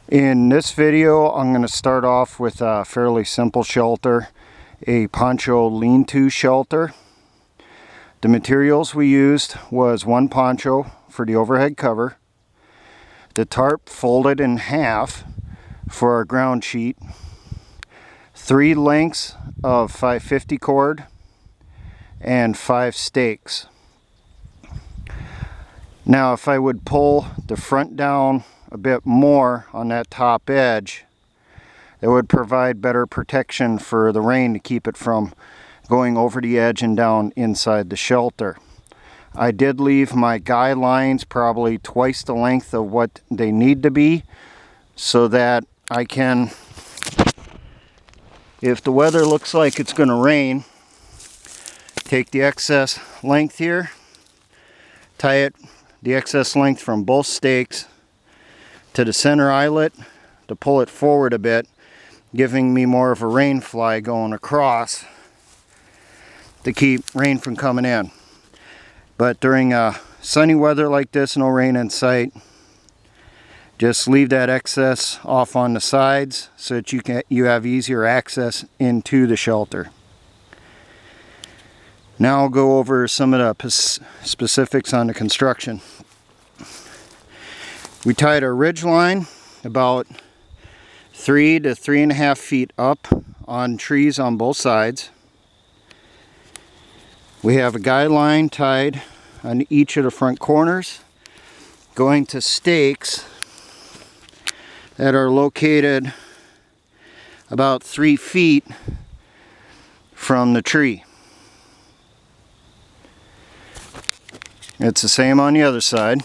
In this video, I'm going to start off with a fairly simple shelter, a Poncho lean-to shelter. The materials we used was one poncho for the overhead cover, the tarp folded in half for our ground sheet, 3 lengths of 550 cord, and 5 stakes. Now if I would pull the front down a bit more on that top edge, it would provide better protection for the rain to keep it from going over the edge and down inside the shelter. I did leave my guy lines probably twice the length of what they need to be, so that I can, if the weather looks like it's going to rain, take the excess length here, tie it the excess length from both stakes to the center eyelet to pull it forward a bit, giving me more of a rain fly going across to keep rain from coming in. But during sunny weather like this, no rain in sight, just leave that excess off on the sides so that you have easier access into the shelter. Now I'll go over some of the specifics on the construction. We tied our ridge line about 3 to 3.5 feet up on trees on both sides. We have a guy line tied on each of the front corners, going to stakes that are located about 3 feet from the tree. It's the same on the other side.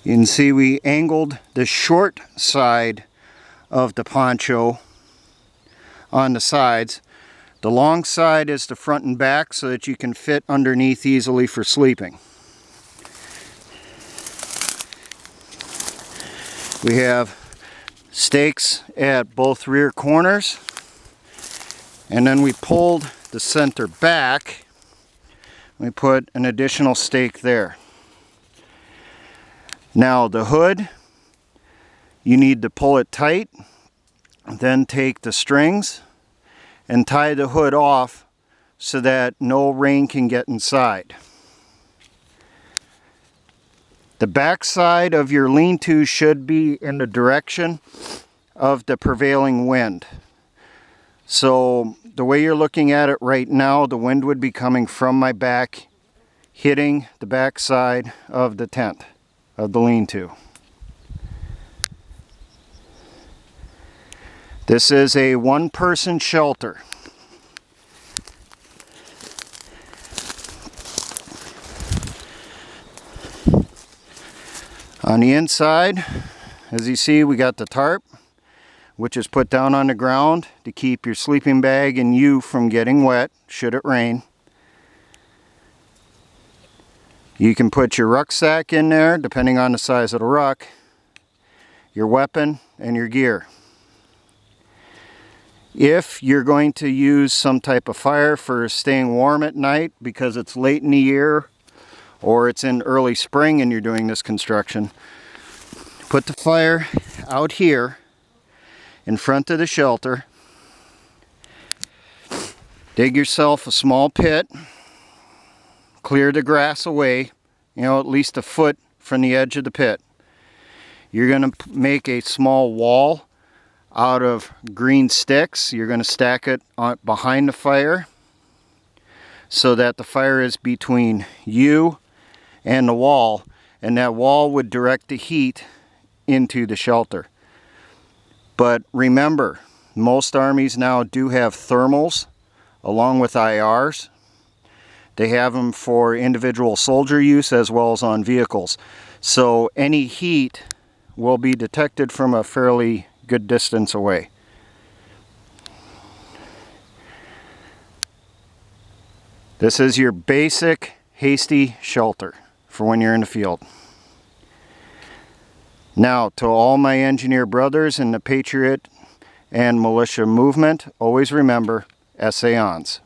You can see we angled the short side of the poncho on the sides. The long side is the front and back so that you can fit underneath easily for sleeping. We have stakes at both rear corners, and then we pulled the center back. We put an additional stake there. Now the hood, you need to pull it tight, then take the strings and tie the hood off so that no rain can get inside. The back side of your lean-to should be in the direction of the prevailing wind. So the way you're looking at it right now, the wind would be coming from my back, hitting the back side of the tent, of the lean-to. This is a one-person shelter. On the inside, as you see, we got the tarp, which is put down on the ground to keep your sleeping bag and you from getting wet should it rain. You can put your rucksack in there, depending on the size of the ruck, your weapon, and your gear. If you're going to use some type of fire for staying warm at night because it's late in the year or it's in early spring and you're doing this construction, put the fire out here in front of the shelter. Dig yourself a small pit. Clear the grass away, at least a foot from the edge of the pit. You're going to make a small wall out of green sticks. You're going to stack it behind the fire so that the fire is between you and the wall, and that wall would direct the heat into the shelter. But remember, most armies now do have thermals along with IRs. They have them for individual soldier use as well as on vehicles. So any heat will be detected from a fairly good distance away. This is your basic hasty shelter for when you're in the field. Now, to all my engineer brothers in the Patriot and militia movement, always remember, essay ons.